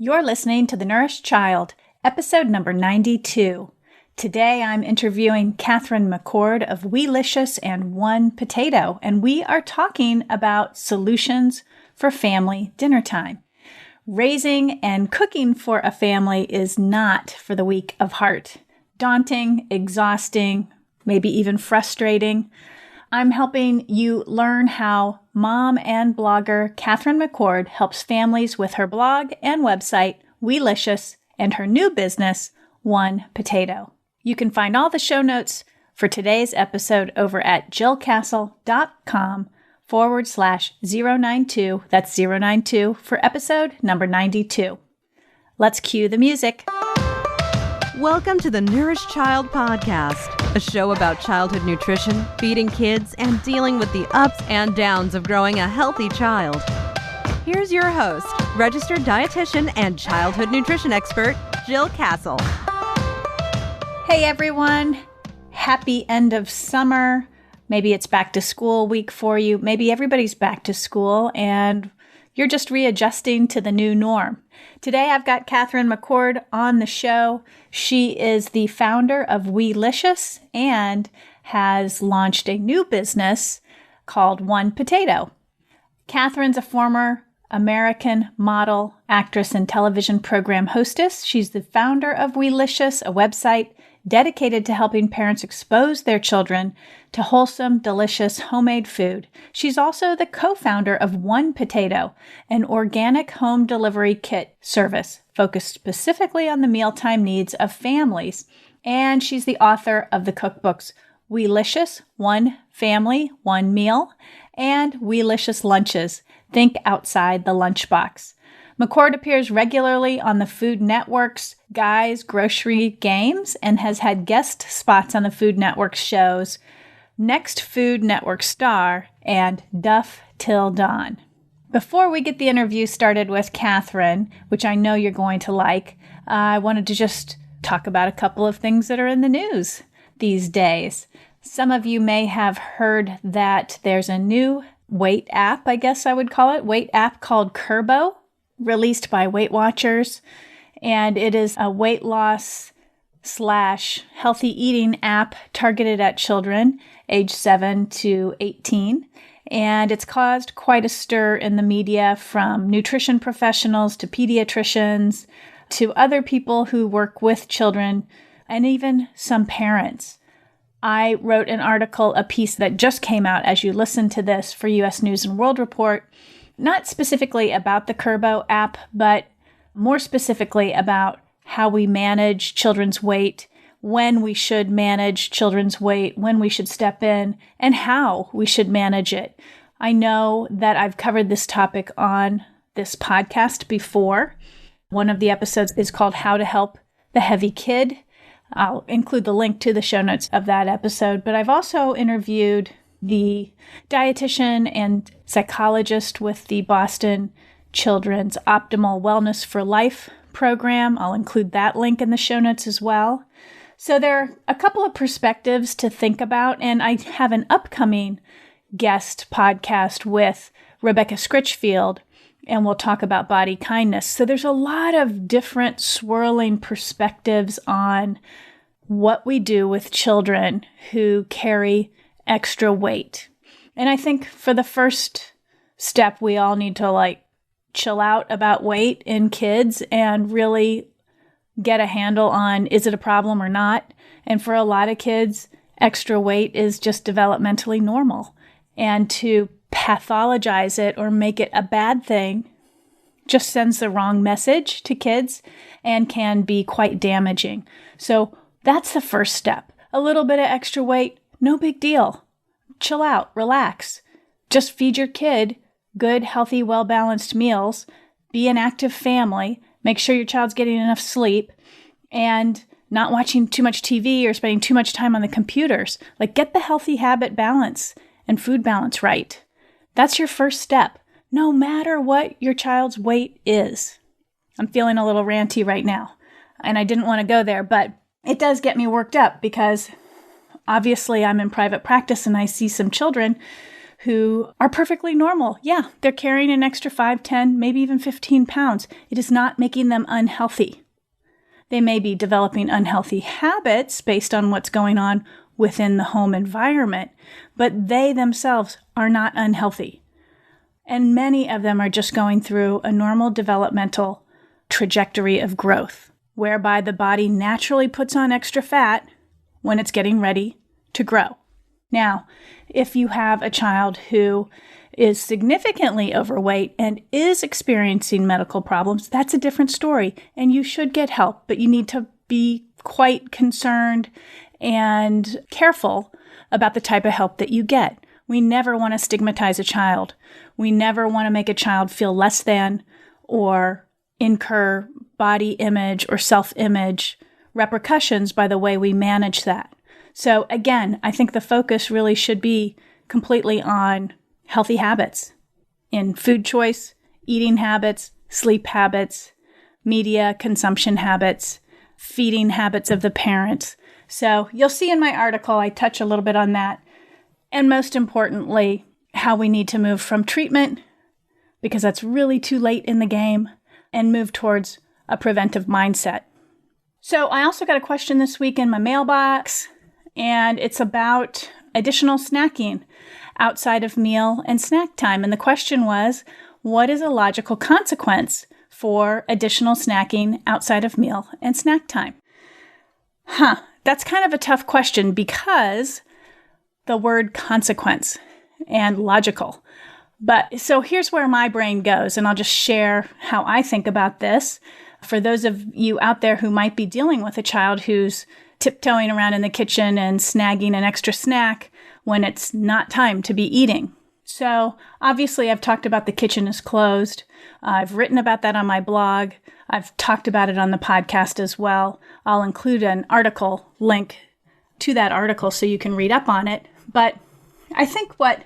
You're listening to The Nourished Child, episode number 92. Today I'm interviewing Catherine McCord of Weelicious and One Potato, and we are talking about solutions for family dinner time. Raising and cooking for a family is not for the weak of heart. Daunting, exhausting, maybe even frustrating. I'm helping you learn how mom and blogger Catherine McCord helps families with her blog and website, Weelicious, and her new business, One Potato. You can find all the show notes for today's episode over at jillcastle.com/092. That's 092 for episode number 92. Let's cue the music. Welcome to the Nourished Child Podcast, a show about childhood nutrition, feeding kids, and dealing with the ups and downs of growing a healthy child. Here's your host, registered dietitian and childhood nutrition expert, Jill Castle. Hey everyone, happy end of summer. Maybe it's back to school week for you. Maybe everybody's back to school and you're just readjusting to the new norm. Today I've got Catherine McCord on the show. She is the founder of Weelicious and has launched a new business called One Potato. Catherine's a former American model, actress, and television program hostess. She's the founder of Weelicious, a website dedicated to helping parents expose their children to wholesome, delicious homemade food. She's also the co-founder of One Potato, an organic home delivery kit service focused specifically on the mealtime needs of families. And she's the author of the cookbooks Weelicious, One Family, One Meal, and Weelicious Lunches, Think Outside the Lunchbox. McCord appears regularly on the Food Network's Guys Grocery Games and has had guest spots on the Food Network shows Next Food Network Star and Duff Till Dawn. Before we get the interview started with Catherine, which I know you're going to like, I wanted to just talk about a couple of things that are in the news these days. Some of you may have heard that there's a new weight app, I guess I would call it, weight app called Kurbo, released by Weight Watchers, and it is a weight loss / healthy eating app targeted at children age 7 to 18, and it's caused quite a stir in the media, from nutrition professionals to pediatricians to other people who work with children and even some parents. I wrote an article, a piece that just came out as you listen to this for U.S. News and World Report, not specifically about the Kurbo app, but more specifically about how we manage children's weight, when we should manage children's weight, when we should step in, and how we should manage it. I know that I've covered this topic on this podcast before. One of the episodes is called How to Help the Heavy Kid. I'll include the link to the show notes of that episode, but I've also interviewed the dietitian and psychologist with the Boston Children's Optimal Wellness for Life program. I'll include that link in the show notes as well. So there are a couple of perspectives to think about, and I have an upcoming guest podcast with Rebecca Scritchfield, and we'll talk about body kindness. So there's a lot of different swirling perspectives on what we do with children who carry extra weight. And I think for the first step, we all need to chill out about weight in kids and really get a handle on, is it a problem or not? And for a lot of kids, extra weight is just developmentally normal. And to pathologize it or make it a bad thing just sends the wrong message to kids and can be quite damaging. So that's the first step. A little bit of extra weight, no big deal. Chill out, relax. Just feed your kid good, healthy, well-balanced meals. Be an active family. Make sure your child's getting enough sleep and not watching too much TV or spending too much time on the computers. Get the healthy habit balance and food balance right. That's your first step, no matter what your child's weight is. I'm feeling a little ranty right now, and I didn't want to go there, but it does get me worked up because obviously I'm in private practice and I see some children who are perfectly normal. Yeah, they're carrying an extra 5, 10, maybe even 15 pounds. It is not making them unhealthy. They may be developing unhealthy habits based on what's going on within the home environment, but they themselves are not unhealthy. And many of them are just going through a normal developmental trajectory of growth, whereby the body naturally puts on extra fat when it's getting ready to grow. Now, if you have a child who is significantly overweight and is experiencing medical problems, that's a different story, and you should get help, but you need to be quite concerned and careful about the type of help that you get. We never want to stigmatize a child. We never want to make a child feel less than or incur body image or self-image repercussions by the way we manage that. So again, I think the focus really should be completely on healthy habits in food choice, eating habits, sleep habits, media consumption habits, feeding habits of the parents. So you'll see in my article, I touch a little bit on that. And most importantly, how we need to move from treatment, because that's really too late in the game, and move towards a preventive mindset. So I also got a question this week in my mailbox, and it's about additional snacking outside of meal and snack time. And the question was, what is a logical consequence for additional snacking outside of meal and snack time? That's kind of a tough question because the word consequence and logical. But so here's where my brain goes, and I'll just share how I think about this. For those of you out there who might be dealing with a child who's tiptoeing around in the kitchen and snagging an extra snack when it's not time to be eating. So obviously I've talked about the kitchen is closed. I've written about that on my blog. I've talked about it on the podcast as well. I'll include an article link to that article so you can read up on it. But I think what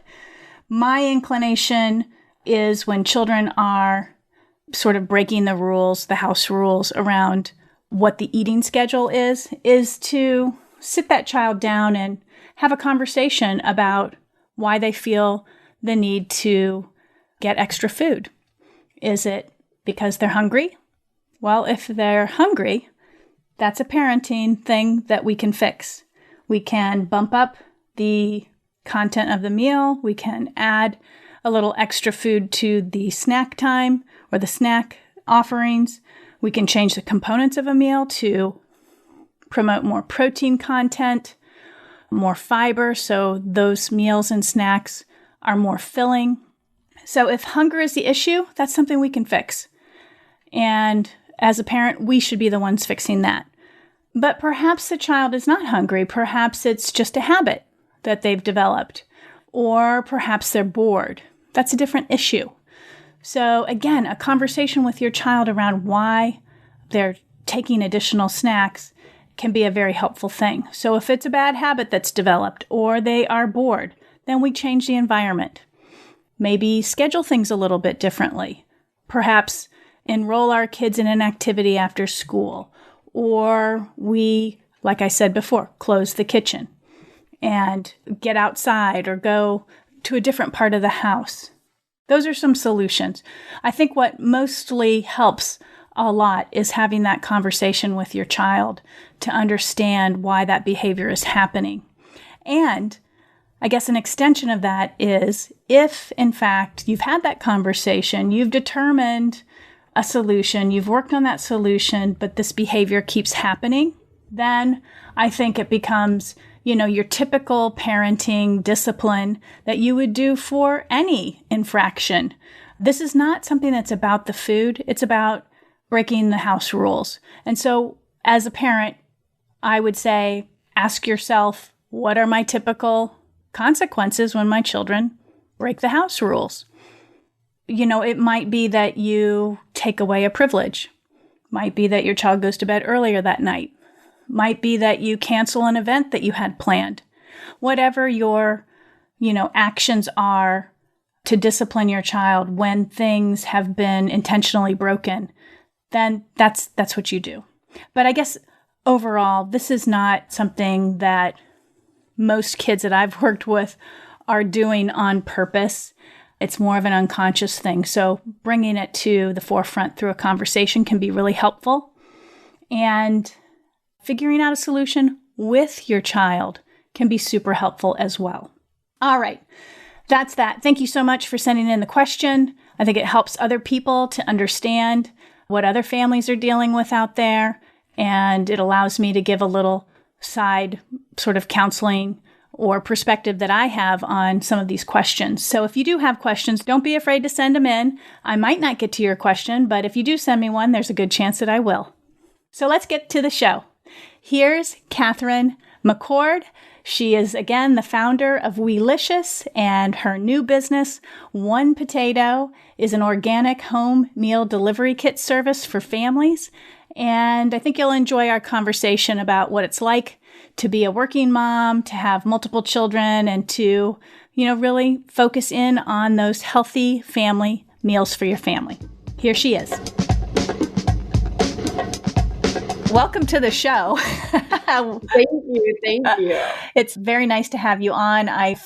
my inclination is when children are sort of breaking the rules, the house rules around what the eating schedule is to sit that child down and have a conversation about why they feel the need to get extra food. Is it because they're hungry? Well, if they're hungry, that's a parenting thing that we can fix. We can bump up the content of the meal. We can add a little extra food to the snack time or the snack offerings. We can change the components of a meal to promote more protein content, more fiber, so those meals and snacks are more filling. So if hunger is the issue, that's something we can fix. And as a parent, we should be the ones fixing that. But perhaps the child is not hungry. Perhaps it's just a habit that they've developed. Or perhaps they're bored. That's a different issue. So again, a conversation with your child around why they're taking additional snacks can be a very helpful thing. So if it's a bad habit that's developed or they are bored, then we change the environment. Maybe schedule things a little bit differently. Perhaps enroll our kids in an activity after school. Or we, like I said before, close the kitchen and get outside or go to a different part of the house. Those are some solutions. I think what mostly helps a lot is having that conversation with your child to understand why that behavior is happening. And I guess an extension of that is if, in fact, you've had that conversation, you've determined a solution, you've worked on that solution, but this behavior keeps happening, then I think it becomes, your typical parenting discipline that you would do for any infraction. This is not something that's about the food. It's about breaking the house rules. And so as a parent, I would say, ask yourself, what are my typical consequences when my children break the house rules? It might be that you take away a privilege. Might be that your child goes to bed earlier that night. Might be that you cancel an event that you had planned. Whatever your, actions are to discipline your child when things have been intentionally broken, then that's what you do. But I guess overall, this is not something that most kids that I've worked with are doing on purpose. It's more of an unconscious thing. So bringing it to the forefront through a conversation can be really helpful. And figuring out a solution with your child can be super helpful as well. All right. That's that. Thank you so much for sending in the question. I think it helps other people to understand what other families are dealing with out there. And it allows me to give a little side sort of counseling or perspective that I have on some of these questions. So if you do have questions, don't be afraid to send them in. I might not get to your question, but if you do send me one, there's a good chance that I will. So let's get to the show. Here's Catherine McCord. She is, again, the founder of Weelicious, and her new business, One Potato, is an organic home meal delivery kit service for families. And I think you'll enjoy our conversation about what it's like to be a working mom, to have multiple children, and to, really focus in on those healthy family meals for your family. Here she is. Welcome to the show. Thank you. It's very nice to have you on. I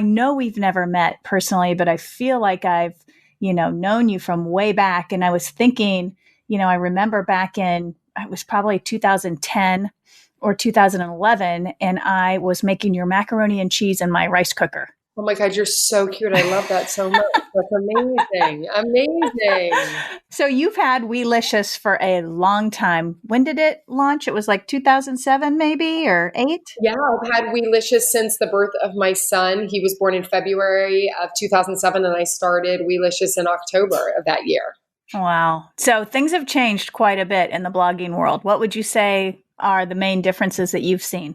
know we've never met personally, but I feel like I've, known you from way back. And I was thinking, I remember back in, it was probably 2010 or 2011, and I was making your macaroni and cheese in my rice cooker. Oh my God, you're so cute. I love that so much. That's amazing. Amazing. So you've had Weelicious for a long time. When did it launch? It was like 2007 maybe, or 8? Yeah, I've had Weelicious since the birth of my son. He was born in February of 2007, and I started Weelicious in October of that year. Wow. So things have changed quite a bit in the blogging world. What would you say are the main differences that you've seen?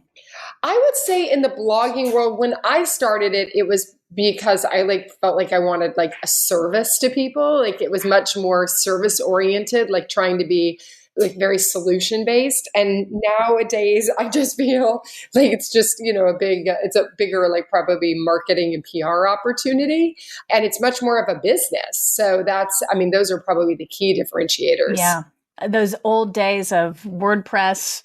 I would say in the blogging world, when I started it, it was because I felt like I wanted a service to people. It was much more service oriented, trying to be very solution based. And nowadays I just feel like it's just, it's a bigger, probably marketing and PR opportunity. And it's much more of a business. So those are probably the key differentiators. Yeah. Those old days of WordPress,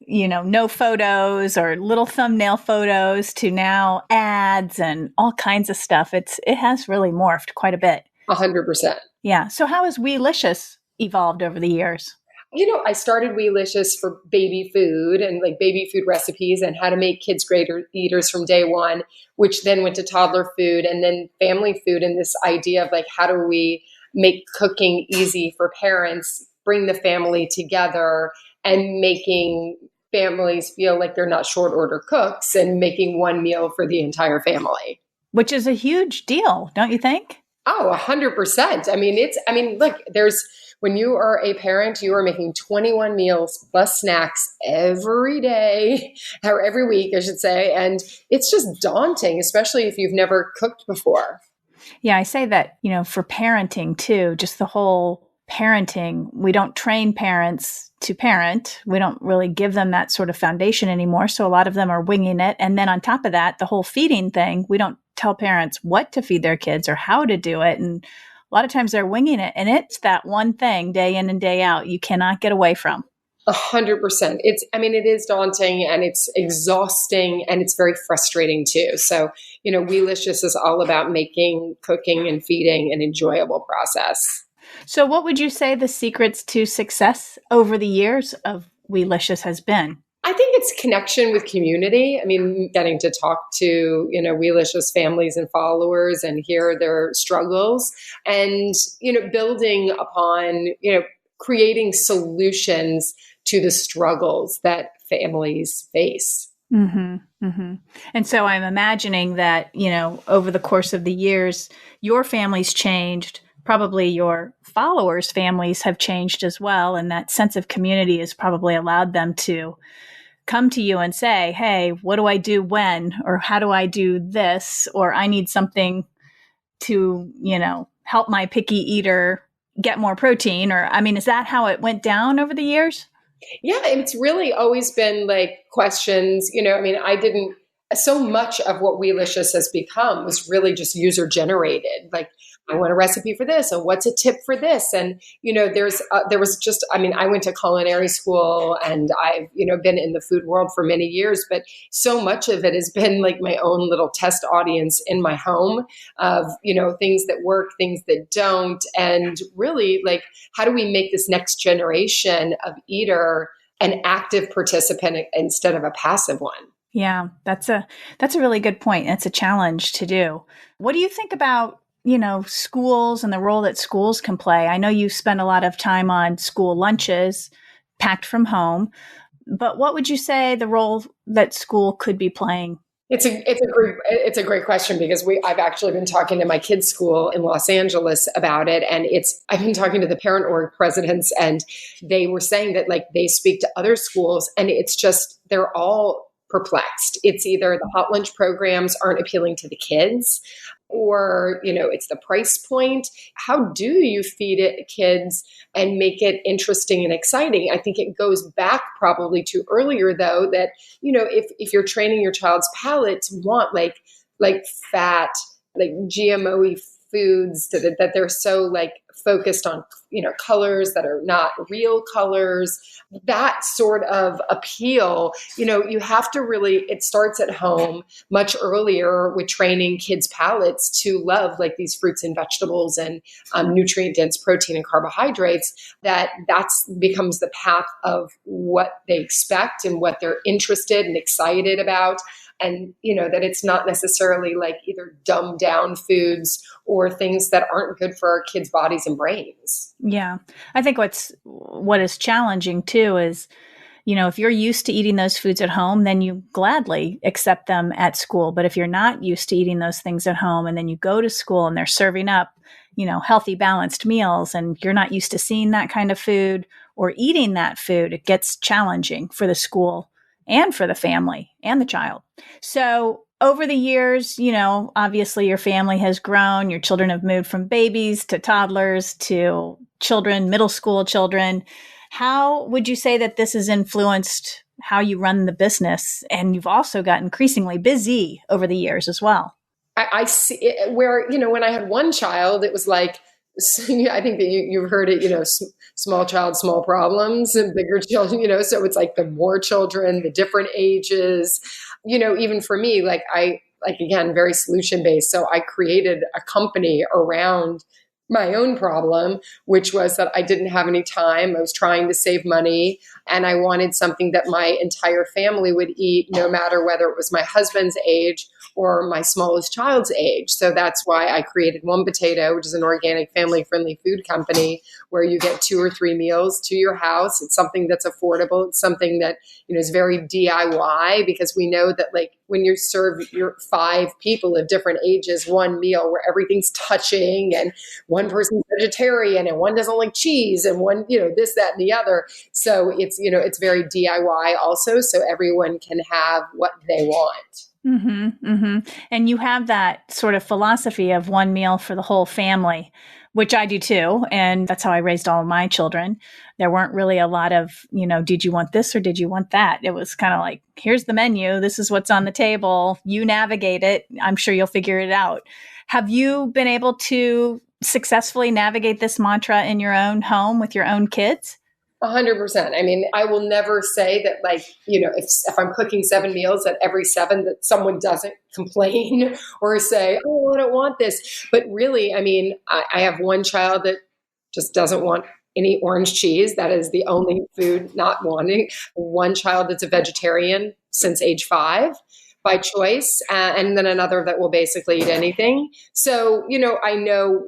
no photos or little thumbnail photos, to now ads and all kinds of stuff. It has really morphed quite a bit. 100%. Yeah. So how has Weelicious evolved over the years? I started Weelicious for baby food and baby food recipes and how to make kids great eaters from day one, which then went to toddler food and then family food. And this idea of how do we make cooking easy for parents, bring the family together, and making families feel like they're not short order cooks and making one meal for the entire family. Which is a huge deal, don't you think? Oh, 100%. Look, when you are a parent, you are making 21 meals plus snacks every day, or every week, I should say. And it's just daunting, especially if you've never cooked before. Yeah, I say that, for parenting too, just the whole parenting, we don't train parents to parent. We don't really give them that sort of foundation anymore. So a lot of them are winging it. And then on top of that, the whole feeding thing, we don't tell parents what to feed their kids or how to do it. And a lot of times they're winging it. And it's that one thing day in and day out you cannot get away from. 100%. It is daunting and it's exhausting and it's very frustrating too. So, Weelicious is all about making cooking and feeding an enjoyable process. So what would you say the secrets to success over the years of Weelicious has been? I think it's connection with community. Getting to talk to, Weelicious families and followers and hear their struggles and, building upon, creating solutions to the struggles that families face. Mm-hmm, mm-hmm. And so I'm imagining that, over the course of the years, your family's changed. Probably your followers' families have changed as well. And that sense of community has probably allowed them to come to you and say, hey, what do I do when? Or how do I do this? Or I need something to, help my picky eater get more protein. Or, is that how it went down over the years? Yeah, it's really always been questions, I didn't, so much of what Weelicious has become was really just user generated. I want a recipe for this, and what's a tip for this? And, there was just, I went to culinary school, and I've, been in the food world for many years, but so much of it has been like my own little test audience in my home of, things that work, things that don't. And really, like, how do we make this next generation of eater an active participant instead of a passive one? Yeah, that's a really good point. It's a challenge to do. What do you think about, schools and the role that schools can play? I know you spend a lot of time on school lunches packed from home, but what would you say the role that school could be playing? It's a great question, because I've actually been talking to my kids' school in Los Angeles about it, and I've been talking to the parent org presidents, and they were saying that, like, they speak to other schools, and it's just, they're all perplexed. It's either the hot lunch programs aren't appealing to the kids, or, it's the price point. How do you feed it kids and make it interesting and exciting? I think it goes back probably to earlier, though, that, if you're training your child's palate to want like fat, like GMO-y foods, that they're so like focused on, colors that are not real colors, that sort of appeal, you have to really, it starts at home much earlier with training kids' palates to love like these fruits and vegetables and nutrient dense protein and carbohydrates, that's becomes the path of what they expect and what they're interested and excited about. And, that it's not necessarily like either dumbed down foods or things that aren't good for our kids' bodies and brains. Yeah. I think what is challenging too is, if you're used to eating those foods at home, then you gladly accept them at school. But if you're not used to eating those things at home, and then you go to school and they're serving up, healthy, balanced meals, and you're not used to seeing that kind of food or eating that food, it gets challenging for the school and for the family and the child. So over the years, obviously your family has grown. Your children have moved from babies to toddlers to children, middle school children. How would you say that this has influenced how you run the business? And you've also got increasingly busy over the years as well. I see it where, when I had one child, it was like, I think that you've heard it, small child, small problems, and bigger children, so it's like the more children, the different ages, even for me, again, very solution based. So I created a company around my own problem, which was that I didn't have any time. I was trying to save money, and I wanted something that my entire family would eat, no matter whether it was my husband's age or my smallest child's age. So that's why I created One Potato, which is an organic, family-friendly food company where you get 2 or 3 meals to your house. It's something that's affordable. It's something that, is very DIY, because we know that, like, when you serve your 5 people of different ages one meal where everything's touching, and one person's vegetarian and one doesn't like cheese, and one, this, that, and the other. So it's very DIY also, so everyone can have what they want. Mm-hmm, mm-hmm. And you have that sort of philosophy of one meal for the whole family, which I do too. And that's how I raised all of my children. There weren't really a lot of, did you want this or did you want that? It was kind of like, here's the menu. This is what's on the table. You navigate it. I'm sure you'll figure it out. Have you been able to successfully navigate this mantra in your own home with your own kids? 100%. I will never say that, if I'm cooking 7 meals, that every 7 that someone doesn't complain or say, oh, I don't want this. But really, I have one child that just doesn't want any orange cheese. That is the only food not wanting. One child that's a vegetarian since age 5 by choice. And then another that will basically eat anything. So, I know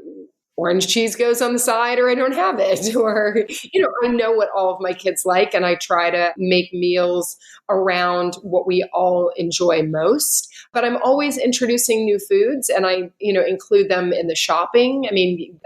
orange cheese goes on the side, or I don't have it, or, I know what all of my kids like, and I try to make meals around what we all enjoy most. But I'm always introducing new foods, and I, include them in the shopping.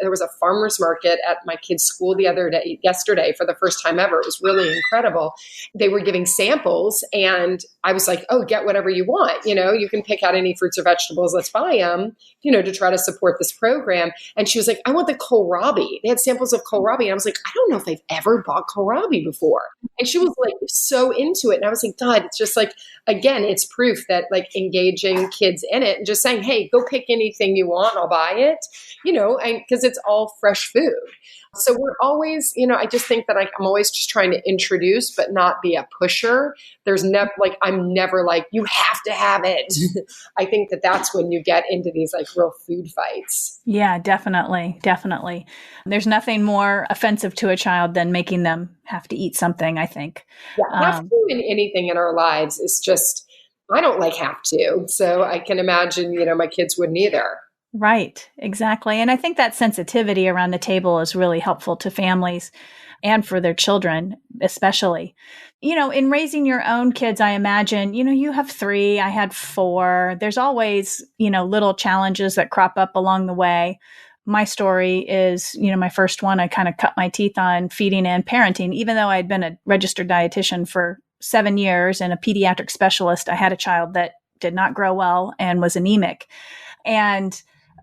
There was a farmer's market at my kids' school yesterday for the first time ever. It was really incredible. They were giving samples, and I was like, oh, get whatever you want. You can pick out any fruits or vegetables. Let's buy them, to try to support this program. And she was like, I want the kohlrabi. They had samples of kohlrabi. And I was like, I don't know if I've ever bought kohlrabi before. And she was like so into it. And I was like, God, it's just like, again, it's proof that like engaging kids in it and just saying, hey, go pick anything you want. I'll buy it, because it's all fresh food. So we're always, I just think that I'm always just trying to introduce, but not be a pusher. There's never I'm never like, you have to have it. I think that that's when you get into these like real food fights. Yeah, definitely. Definitely. There's nothing more offensive to a child than making them have to eat something, I think. Yeah, have to in anything in our lives is just, I don't like have to. So I can imagine, my kids wouldn't either. Right, exactly. And I think that sensitivity around the table is really helpful to families and for their children, especially. In raising your own kids, I imagine, you have 3, I had 4. There's always, little challenges that crop up along the way. My story is, my first one, I kind of cut my teeth on feeding and parenting. Even though I'd been a registered dietitian for 7 years and a pediatric specialist, I had a child that did not grow well and was anemic. And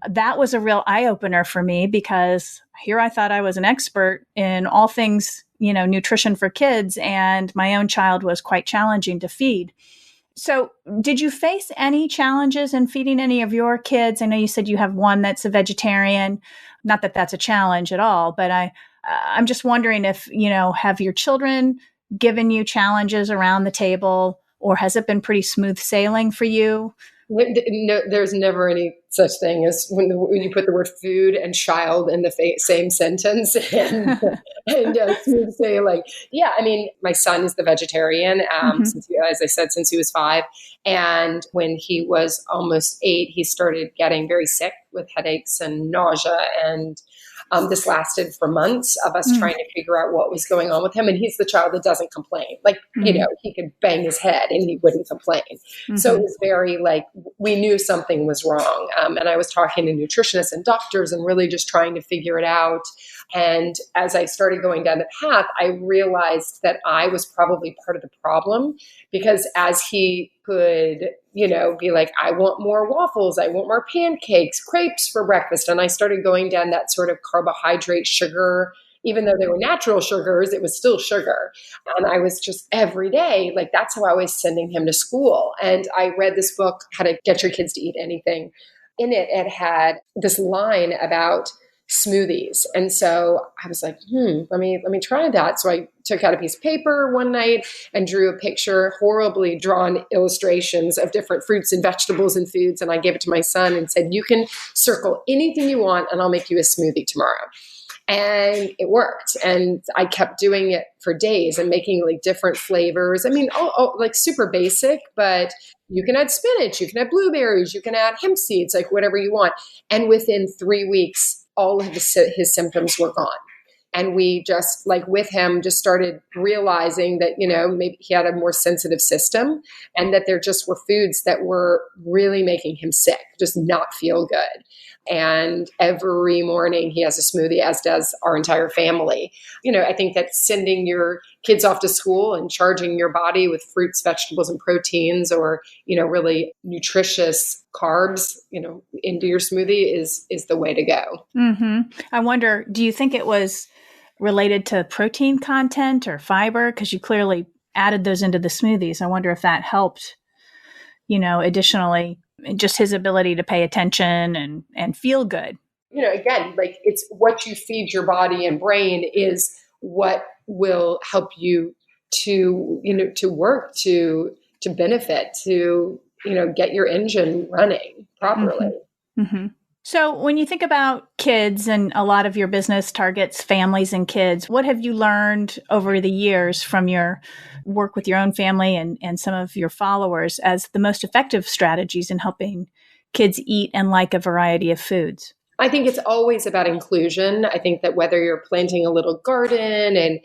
that was a real eye-opener for me because here I thought I was an expert in all things, nutrition for kids, and my own child was quite challenging to feed. So did you face any challenges in feeding any of your kids? I know you said you have one that's a vegetarian. Not that that's a challenge at all, but I'm just wondering if, have your children given you challenges around the table, or has it been pretty smooth sailing for you? No, there's never any such thing as when you put the word food and child in the same sentence and say like, yeah, I mean, my son is the vegetarian, as I said, since he was 5. And when he was almost 8, he started getting very sick with headaches and nausea. And this lasted for months of us trying to figure out what was going on with him. And he's the child that doesn't complain. Like, he could bang his head and he wouldn't complain. So it was very like, we knew something was wrong. And I was talking to nutritionists and doctors and really just trying to figure it out. And as I started going down the path, I realized that I was probably part of the problem, because as he could, be like, I want more waffles, I want more pancakes, crepes for breakfast. And I started going down that sort of carbohydrate sugar, even though they were natural sugars, it was still sugar. And I was just every day, like, that's how I was sending him to school. And I read this book, How to Get Your Kids to Eat Anything. In it, it had this line about smoothies. And so I was like, let me try that. So I took out a piece of paper one night and drew a picture, horribly drawn illustrations of different fruits and vegetables and foods. And I gave it to my son and said, you can circle anything you want and I'll make you a smoothie tomorrow. And it worked. And I kept doing it for days and making like different flavors. I mean, like super basic, but you can add spinach, you can add blueberries, you can add hemp seeds, like whatever you want. And within 3 weeks, all of his symptoms were gone. And we just, like, with him, just started realizing that, maybe he had a more sensitive system and that there just were foods that were really making him sick, just not feel good. And every morning he has a smoothie, as does our entire family. I think that sending your kids off to school and charging your body with fruits, vegetables, and proteins, or, really nutritious carbs, into your smoothie is the way to go. I wonder, do you think it was related to protein content or fiber? Because you clearly added those into the smoothies. I wonder if that helped, additionally, just his ability to pay attention and feel good. Again, like, it's what you feed your body and brain is what will help you to work, to benefit, to, get your engine running properly. So when you think about kids, and a lot of your business targets families and kids, what have you learned over the years from your work with your own family and some of your followers as the most effective strategies in helping kids eat and like a variety of foods? I think it's always about inclusion. I think that whether you're planting a little garden and,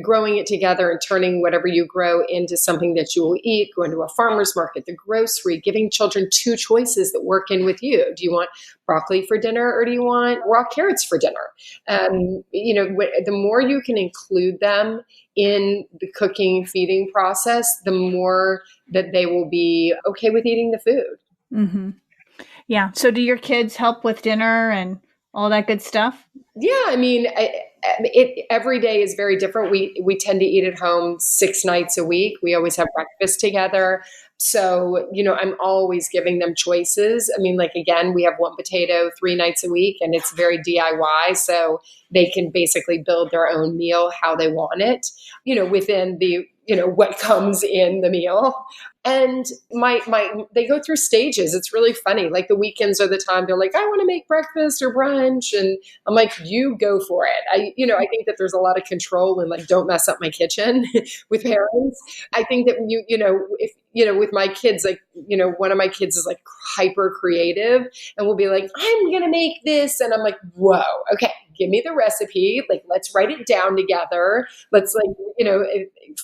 growing it together and turning whatever you grow into something that you will eat, going to a farmer's market, the grocery, giving children 2 choices that work in with you. Do you want broccoli for dinner or do you want raw carrots for dinner? The more you can include them in the cooking, feeding process, the more that they will be okay with eating the food. Yeah. So do your kids help with dinner and all that good stuff? Yeah, I mean, every day is very different. We tend to eat at home 6 nights a week. We always have breakfast together. So, I'm always giving them choices. I mean, like, again, we have one potato 3 nights a week, and it's very DIY. So they can basically build their own meal how they want it, within the, what comes in the meal. And they go through stages. It's really funny. Like, the weekends are the time they're like, I want to make breakfast or brunch. And I'm like, you go for it. I think that there's a lot of control and, like, don't mess up my kitchen with parents. I think that if, with my kids, like, one of my kids is like hyper creative and will be like, I'm going to make this. And I'm like, whoa, okay, give me the recipe. Like, let's write it down together. Let's, like,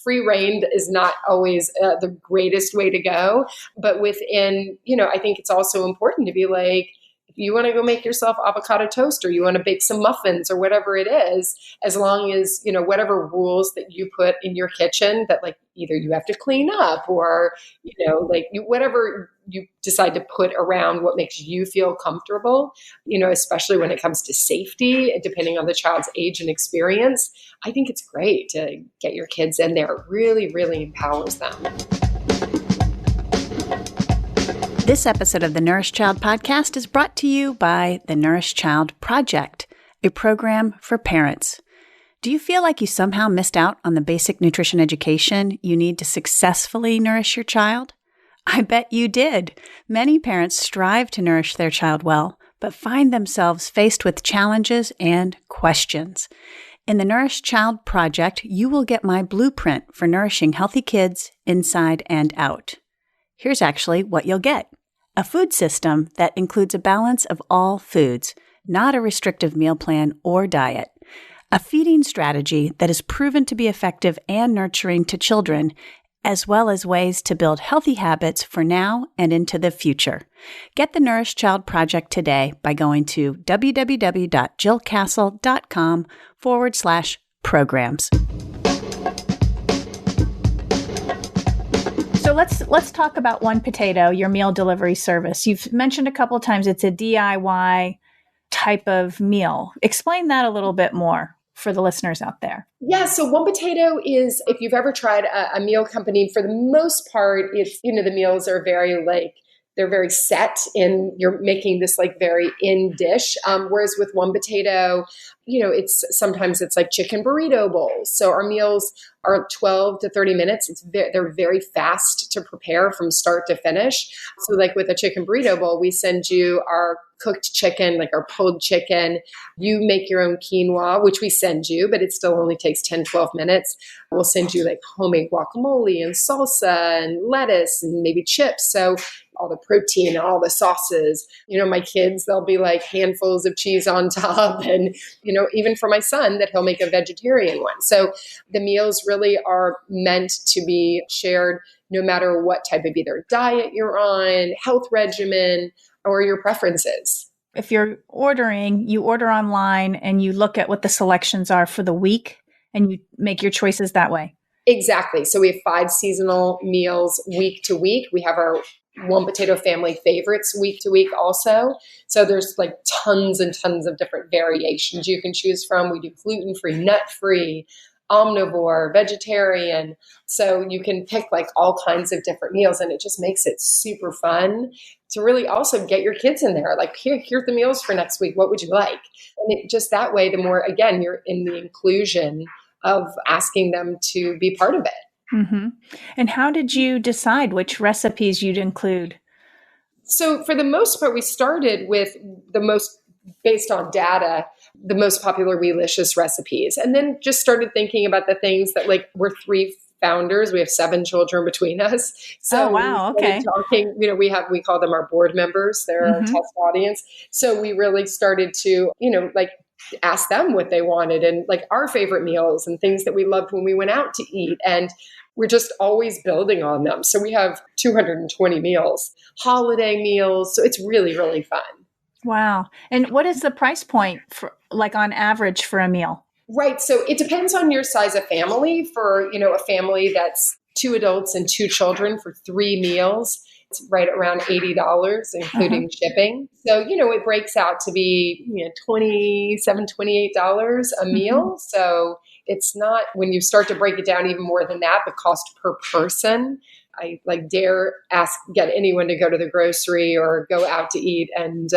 free reign is not always the greatest way to go. But within, I think it's also important to be like, if you want to go make yourself avocado toast or you want to bake some muffins or whatever it is, as long as, whatever rules that you put in your kitchen that, like, either you have to clean up or, whatever you decide to put around what makes you feel comfortable, especially when it comes to safety, depending on the child's age and experience, I think it's great to get your kids in there. It really, really empowers them. This episode of the Nourished Child podcast is brought to you by the Nourished Child Project, a program for parents. Do you feel like you somehow missed out on the basic nutrition education you need to successfully nourish your child? I bet you did. Many parents strive to nourish their child well, but find themselves faced with challenges and questions. In the Nourished Child Project, you will get my blueprint for nourishing healthy kids inside and out. Here's actually what you'll get. A food system that includes a balance of all foods, not a restrictive meal plan or diet. A feeding strategy that is proven to be effective and nurturing to children, as well as ways to build healthy habits for now and into the future. Get the Nourished Child Project today by going to www.jillcastle.com/programs. So let's talk about One Potato, your meal delivery service. You've mentioned a couple of times it's a DIY type of meal. Explain that a little bit more for the listeners out there. Yeah, so One Potato is, if you've ever tried a meal company, for the most part, it's, the meals are very, like, they're very set in, you're making this, like, very in dish. Whereas with One Potato, sometimes it's like chicken burrito bowls. So our meals are 12 to 30 minutes. They're very fast to prepare from start to finish. So, like, with a chicken burrito bowl, we send you our cooked chicken, like our pulled chicken. You make your own quinoa, which we send you, but it still only takes 10, 12 minutes. We'll send you, like, homemade guacamole and salsa and lettuce and maybe chips. So all the protein, all the sauces, my kids, they'll be like handfuls of cheese on top. And, even for my son, that he'll make a vegetarian one. So the meals really are meant to be shared no matter what type of either diet you're on, health regimen, or your preferences. If you're ordering, you order online and you look at what the selections are for the week and you make your choices that way. Exactly. So we have 5 seasonal meals week to week. We have our One Potato family favorites week to week also. So there's, like, tons and tons of different variations you can choose from. We do gluten-free, nut-free, omnivore, vegetarian. So you can pick, like, all kinds of different meals, and it just makes it super fun to really also get your kids in there. Like, here's the meals for next week. What would you like? And it just that way, the more, again, you're in the inclusion of asking them to be part of it. Mm-hmm. And how did you decide which recipes you'd include? So for the most part, we started with the most, based on data, the most popular Weelicious recipes. And then just started thinking about the things that, like, we're 3 founders. We have 7 children between us. So oh, wow. Okay. Talking, we call them our board members. They're our test audience. So we really started to, like, ask them what they wanted and, like, our favorite meals and things that we loved when we went out to eat. And we're just always building on them. So we have 220 meals, holiday meals. So it's really, really fun. Wow. And what is the price point for, like, on average for a meal? Right. So it depends on your size of family. For, a family that's 2 adults and 2 children for 3 meals, It's right around $80, including shipping. So, it breaks out to be, $27, $28 a meal. So it's not, when you start to break it down even more than that, the cost per person, I dare get anyone to go to the grocery or go out to eat and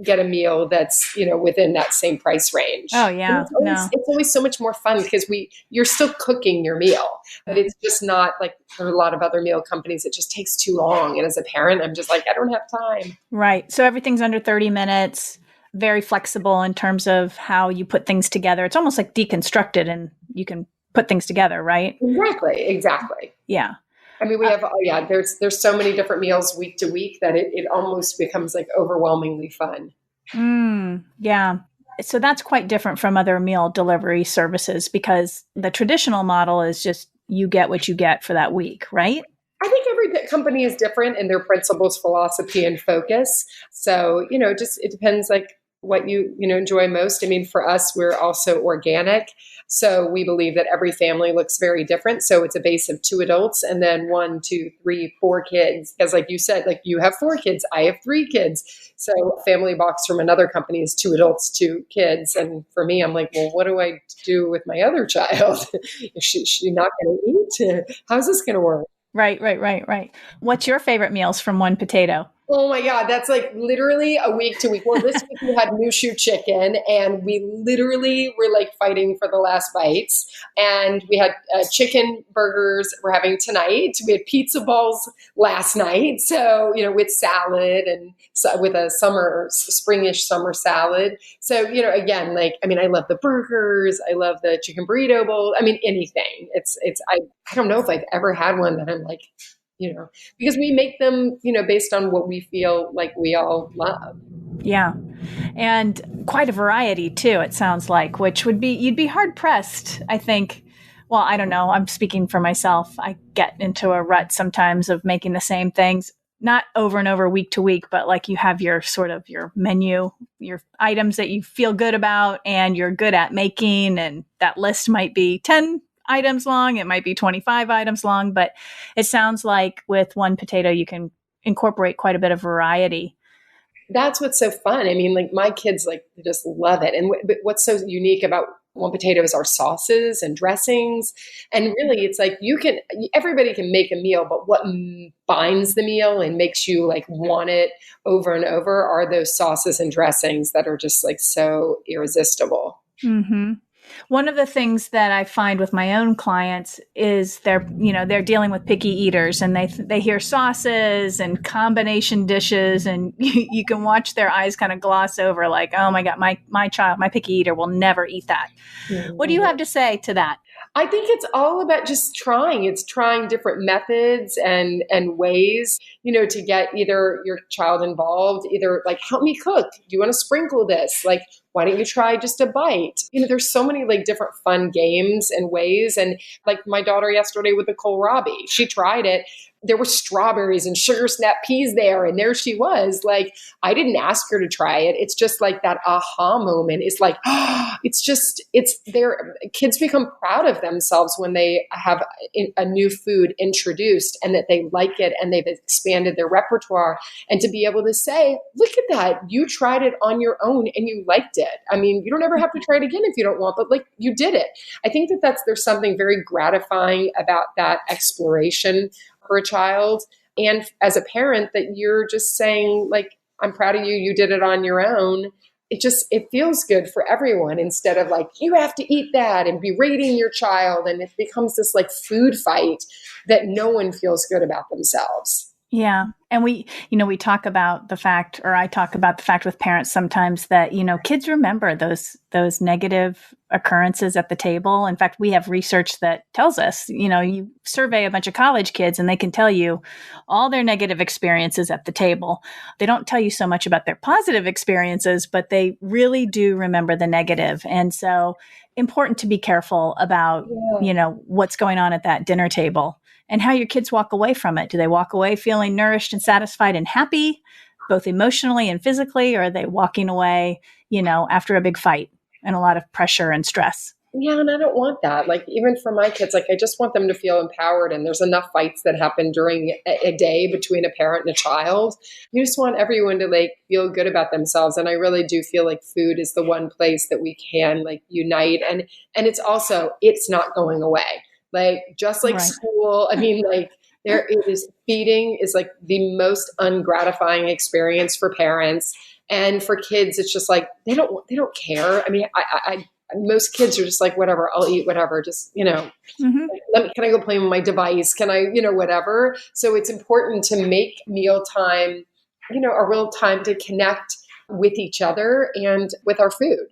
get a meal that's, within that same price range. Oh yeah. It's always so much more fun because you're still cooking your meal, but it's just not like for a lot of other meal companies. It just takes too long. And as a parent, I'm just like, I don't have time. Right. So everything's under 30 minutes, very flexible in terms of how you put things together. It's almost like deconstructed and you can put things together, right? Exactly. Yeah. I mean, we have, there's so many different meals week to week that it almost becomes like overwhelmingly fun. Yeah. So that's quite different from other meal delivery services because the traditional model is just you get what you get for that week, right? I think every company is different in their principles, philosophy, and focus. So, it depends like what you enjoy most. I mean, for us, we're also organic. So we believe that every family looks very different. So it's a base of 2 adults and then 1, 2, 3, 4 kids. Because like you said, like you have 4 kids, I have 3 kids. So family box from another company is 2 adults, 2 kids. And for me, I'm like, well, what do I do with my other child? Is she not going to eat? How's this going to work? Right. What's your favorite meals from One Potato? Oh my God, that's like literally a week to week. Well, this week we had Nourished chicken and we literally were like fighting for the last bites. And we had chicken burgers we're having tonight. We had pizza balls last night. So, with salad and with a springish summer salad. So, again, I love the burgers. I love the chicken burrito bowl. I mean, anything. I don't know if I've ever had one that I'm like, because we make them, based on what we feel like we all love. Yeah. And quite a variety too, it sounds like, which you'd be hard pressed, I think. Well, I don't know. I'm speaking for myself. I get into a rut sometimes of making the same things, not over and over week to week, but like you have your sort of your menu, your items that you feel good about and you're good at making. And that list might be 10 items long. It might be 25 items long, but it sounds like with One Potato, you can incorporate quite a bit of variety. That's what's so fun. I mean, like my kids, just love it. And what's so unique about One Potato is our sauces and dressings. And really it's like everybody can make a meal, but what binds the meal and makes you want it over and over are those sauces and dressings that are just so irresistible. Mm-hmm. One of the things that I find with my own clients is they're dealing with picky eaters and they hear sauces and combination dishes and you can watch their eyes kind of gloss over like, oh my God, my child, my picky eater will never eat that. Mm-hmm. What do you have to say to that? I think it's all about just trying. It's trying different methods and ways, to get either your child involved, either help me cook. Do you want to sprinkle this? Why don't you try just a bite? There's so many different fun games and ways. And my daughter yesterday with the kohlrabi, she tried it. There were strawberries and sugar snap peas there. And there she was. I didn't ask her to try it. It's just that aha moment. It's it's their kids become proud of themselves when they have a new food introduced and that they like it and they've expanded their repertoire. And to be able to say, look at that, you tried it on your own and you liked it. I mean, you don't ever have to try it again if you don't want, but you did it. I think there's something very gratifying about that exploration for a child. And as a parent that you're just saying I'm proud of you. You did it on your own. It feels good for everyone instead of you have to eat that and berating your child. And it becomes this food fight that no one feels good about themselves. Yeah. And we talk about the fact, or I talk about the fact with parents sometimes that, kids remember those negative occurrences at the table. In fact, we have research that tells us, you survey a bunch of college kids and they can tell you all their negative experiences at the table. They don't tell you so much about their positive experiences, but they really do remember the negative. And so important to be careful about, what's going on at that dinner table. And how your kids walk away from it. Do they walk away feeling nourished and satisfied and happy, both emotionally and physically, or are they walking away, after a big fight and a lot of pressure and stress? yeah, and I don't want that. Like, even for my kids, like, I just want them to feel empowered. And there's enough fights that happen during a day between a parent and a child. You just want everyone to like feel good about themselves. And I really do feel like food is the one place that we can like unite. And it's also, it's not going away. Like, just like Right. school, I mean, like, there is feeding is like the most ungratifying experience for parents. And for kids, it's just like they don't care. I mean, I most kids are just like, whatever, I'll eat whatever. Just, Hmm. can I go play with my device? Can I, whatever. So it's important to make mealtime, a real time to connect with each other and with our food.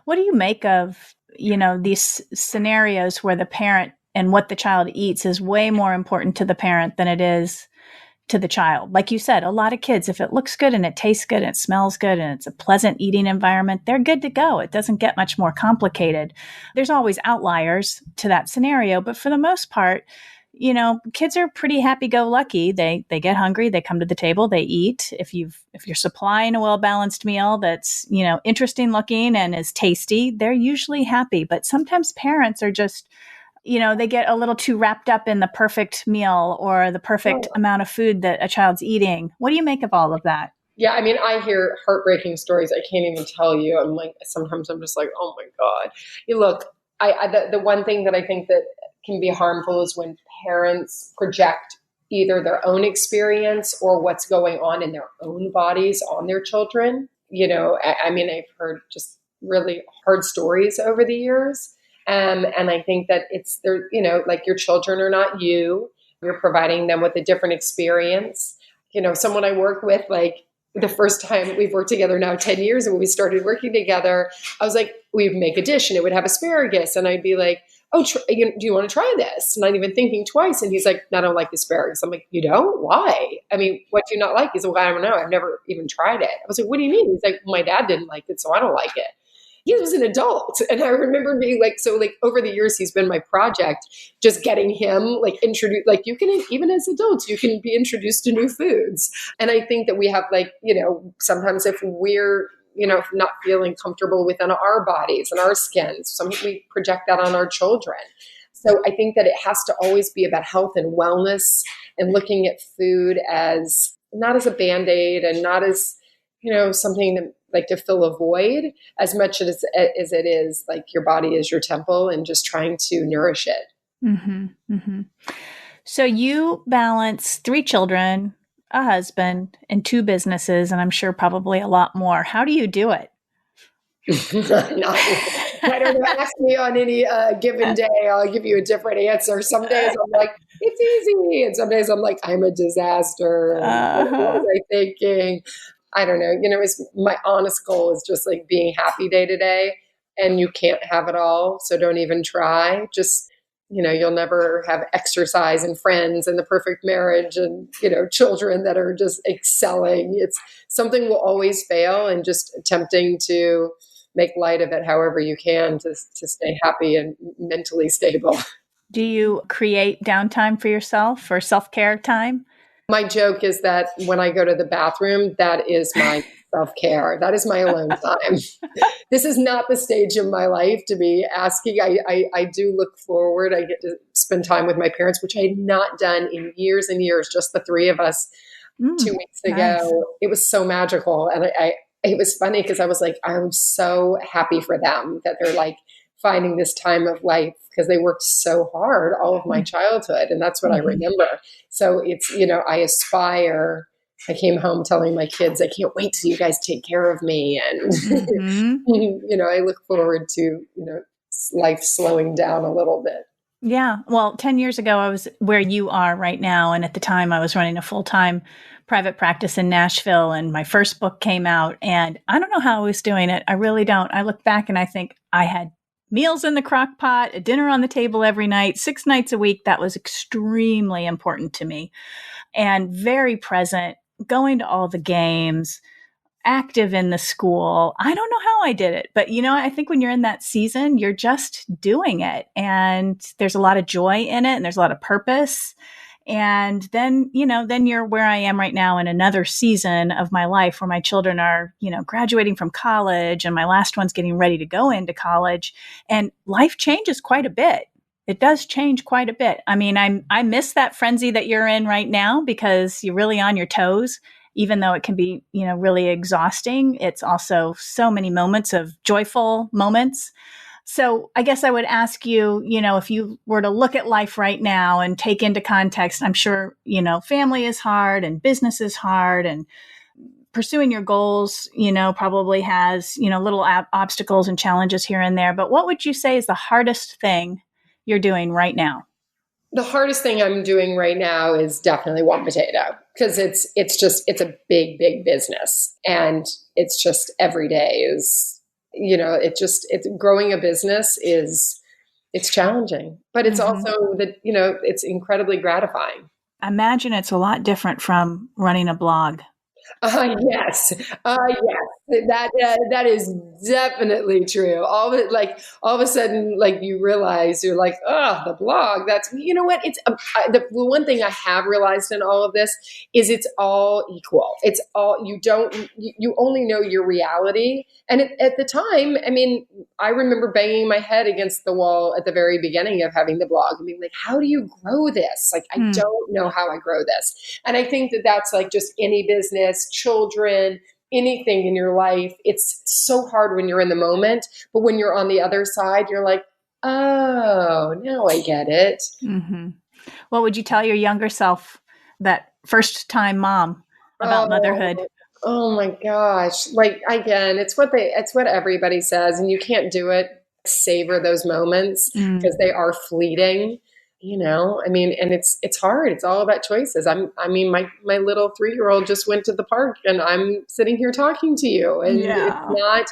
What do you make of, these scenarios where the parent and what the child eats is way more important to the parent than it is to the child? Like you said, a lot of kids, if it looks good and it tastes good and it smells good and it's a pleasant eating environment, they're good to go. It doesn't get much more complicated. There's always outliers to that scenario, but for the most part, kids are pretty happy-go-lucky. They get hungry, they come to the table, they eat. If you're supplying a well-balanced meal that's, interesting looking and is tasty, they're usually happy. But sometimes parents are just, they get a little too wrapped up in the perfect meal or the perfect amount of food that a child's eating. What do you make of all of that? Yeah, I mean, I hear heartbreaking stories. I can't even tell you. I'm like, sometimes I'm just like, oh my God. Look, the one thing that I think that can be harmful is when parents project either their own experience or what's going on in their own bodies on their children. I mean, I've heard just really hard stories over the years. And I think that they're, like, your children are not you. You're providing them with a different experience. Someone I work with, like, the first time we've worked together now 10 years, and when we started working together, I was like, we'd make a dish and it would have asparagus. And I'd be like, oh, do you want to try this? Not even thinking twice. And he's like, no, I don't like asparagus. I'm like, you don't? Why? I mean, what do you not like? He's like, well, I don't know. I've never even tried it. I was like, what do you mean? He's like, my dad didn't like it, so I don't like it. He was an adult. And I remember being like, so like over the years, he's been my project, just getting him like introduced, like you can, even as adults, you can be introduced to new foods. And I think that we have like, sometimes if we're, not feeling comfortable within our bodies and our skins, sometimes we project that on our children. So I think that it has to always be about health and wellness and looking at food as not as a Band-Aid and not as, something that, like, to fill a void as much as it is like your body is your temple and just trying to nourish it. Mm-hmm, mm-hmm. So you balance 3 children, a husband, and 2 businesses, and I'm sure probably a lot more. How do you do it? I don't know. Ask me on any given day. I'll give you a different answer. Some days I'm like, it's easy. And some days I'm like, I'm a disaster. What was I thinking? I don't know. My honest goal is just like being happy day to day, and you can't have it all. So don't even try. Just, you'll never have exercise and friends and the perfect marriage and, children that are just excelling. It's something will always fail, and just attempting to make light of it however you can to stay happy and mentally stable. Do you create downtime for yourself or self-care time? My joke is that when I go to the bathroom, that is my self-care. That is my alone time. This is not the stage of my life to be asking. I do look forward. I get to spend time with my parents, which I had not done in years and years, just the 3 of us 2 weeks ago. Nice. It was so magical. And it was funny because I was like, I'm so happy for them that they're like finding this time of life, because they worked so hard all of my childhood. And that's what I remember. So it's, I aspire. I came home telling my kids, I can't wait till you guys take care of me. And, I look forward to, life slowing down a little bit. Yeah. Well, 10 years ago, I was where you are right now. And at the time, I was running a full-time private practice in Nashville. And my first book came out. And I don't know how I was doing it. I really don't. I look back and I think I had meals in the crock pot, a dinner on the table every night, 6 nights a week. That was extremely important to me, and very present, going to all the games, active in the school. I don't know how I did it, but I think when you're in that season, you're just doing it, and there's a lot of joy in it, and there's a lot of purpose. And then, then you're where I am right now in another season of my life where my children are, graduating from college and my last one's getting ready to go into college, and life changes quite a bit. It does change quite a bit. I mean, I miss that frenzy that you're in right now because you're really on your toes, even though it can be, really exhausting. It's also so many moments of joyful moments. So I guess I would ask you, if you were to look at life right now and take into context, I'm sure, family is hard and business is hard and pursuing your goals, probably has, little obstacles and challenges here and there. But what would you say is the hardest thing you're doing right now? The hardest thing I'm doing right now is definitely One Potato, because it's a big, big business. And it's just every day is, it's growing a business it's challenging, but it's also it's incredibly gratifying. I imagine it's a lot different from running a blog. Yes. That is definitely true. All of a sudden, you realize you're like, oh, the blog. That's, what? It's the one thing I have realized in all of this is it's all equal. It's all, you only know your reality. And at the time, I mean, I remember banging my head against the wall at the very beginning of having the blog and being like, how do you grow this? I don't know how I grow this. And I think that's just any business, children, anything in your life. It's so hard when you're in the moment, but when you're on the other side, you're like, oh, now I get it. Mm-hmm. What would you tell your younger self, that first time mom, about motherhood? Oh my gosh. Again, it's what everybody says, and you can't do it. Savor those moments because they are fleeting. And it's hard. It's all about choices. My little 3-year-old just went to the park and I'm sitting here talking to you, and it's not,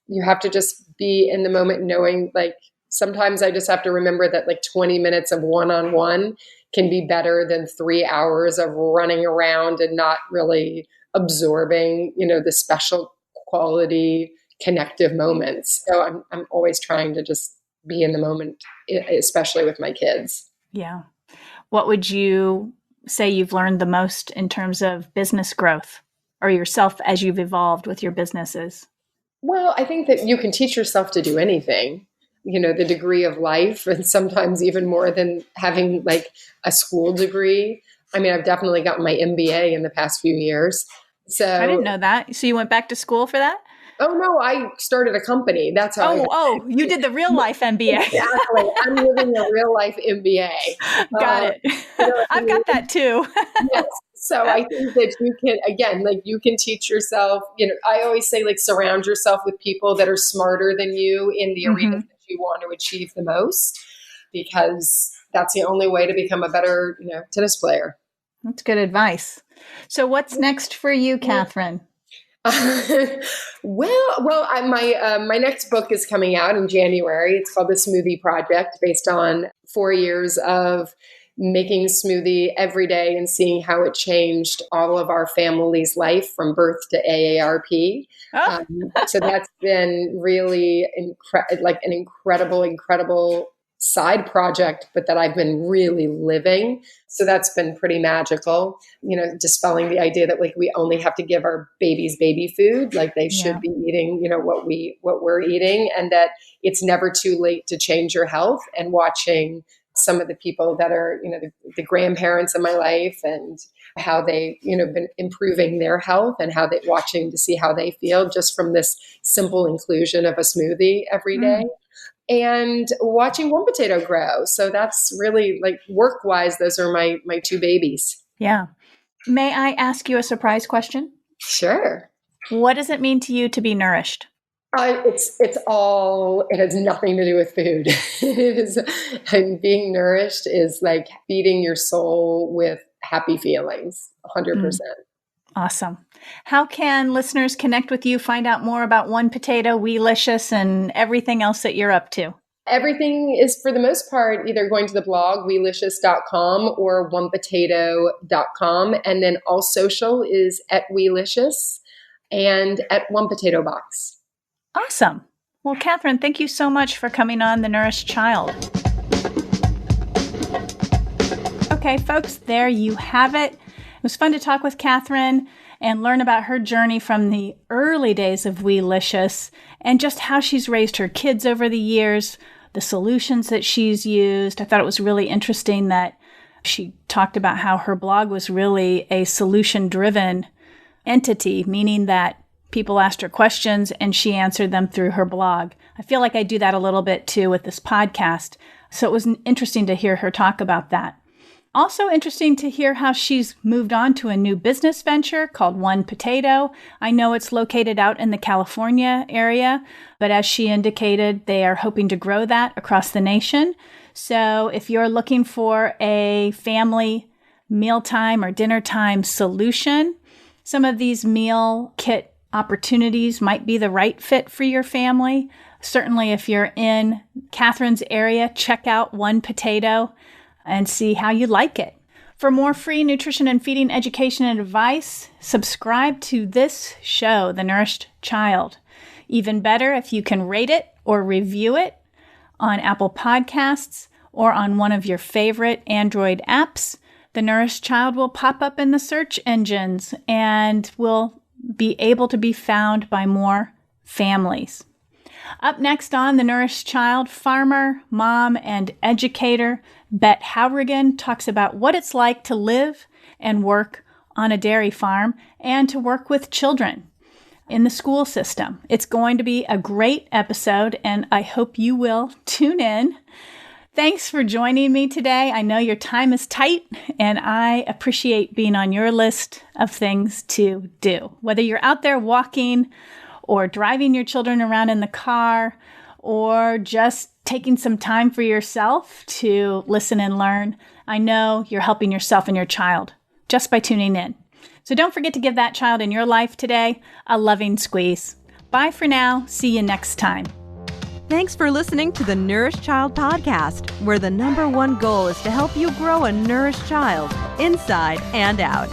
you have to just be in the moment, knowing sometimes I just have to remember that 20 minutes of one-on-one can be better than 3 hours of running around and not really absorbing, the special quality connective moments. So I'm always trying to just be in the moment, especially with my kids. Yeah. What would you say you've learned the most in terms of business growth, or yourself as you've evolved with your businesses? Well, I think that you can teach yourself to do anything, the degree of life, and sometimes even more than having a school degree. I mean, I've definitely gotten my MBA in the past few years. So I didn't know that. So you went back to school for that? Oh, no, I started a company. That's how. You did the real life MBA. Exactly. I'm living a real life MBA. Got it. I've got that too. Yes. So I think that you can, again, you can teach yourself, I always say, surround yourself with people that are smarter than you in the arenas that you want to achieve the most, because that's the only way to become a better, tennis player. That's good advice. So what's next for you, Catherine? My next book is coming out in January. It's called The Smoothie Project, based on 4 years of making a smoothie every day and seeing how it changed all of our family's life from birth to AARP. Oh. So that's been really an incredible side project, but that I've been really living. So that's been pretty magical, dispelling the idea that we only have to give our babies baby food, they should be eating, what we're eating, and that it's never too late to change your health. And watching some of the people that are, the grandparents in my life, and how they, been improving their health, and watching to see how they feel just from this simple inclusion of a smoothie every day. And watching One Potato grow. So that's really work-wise, those are my 2 babies. Yeah. May I ask you a surprise question? Sure. What does it mean to you to be nourished? It has nothing to do with food. And being nourished is feeding your soul with happy feelings, 100%. Awesome. How can listeners connect with you, find out more about One Potato, Weelicious, and everything else that you're up to? Everything is, for the most part, either going to the blog, weelicious.com, or onepotato.com. And then all social is at Weelicious and at One Potato Box. Awesome. Well, Catherine, thank you so much for coming on The Nourished Child. Okay, folks, there you have it. It was fun to talk with Catherine and learn about her journey from the early days of Weelicious and just how she's raised her kids over the years, the solutions that she's used. I thought it was really interesting that she talked about how her blog was really a solution-driven entity, meaning that people asked her questions and she answered them through her blog. I feel like I do that a little bit too with this podcast. So it was interesting to hear her talk about that. Also interesting to hear how she's moved on to a new business venture called One Potato. I know it's located out in the California area, but as she indicated, they are hoping to grow that across the nation. So if you're looking for a family mealtime or dinner time solution, some of these meal kit opportunities might be the right fit for your family. Certainly, if you're in Catherine's area, check out One Potato and see how you like it. For more free nutrition and feeding education and advice, subscribe to this show, The Nourished Child. Even better if you can rate it or review it on Apple Podcasts or on one of your favorite Android apps. The Nourished Child will pop up in the search engines and will be able to be found by more families. Up next on The Nourished Child, farmer, mom, and educator Bet Howrigan talks about what it's like to live and work on a dairy farm and to work with children in the school system. It's going to be a great episode, and I hope you will tune in. Thanks for joining me today. I know your time is tight, and I appreciate being on your list of things to do. Whether you're out there walking or driving your children around in the car or just taking some time for yourself to listen and learn, I know you're helping yourself and your child just by tuning in. So don't forget to give that child in your life today a loving squeeze. Bye for now. See you next time. Thanks for listening to the Nourished Child podcast, where the #1 goal is to help you grow a nourished child inside and out.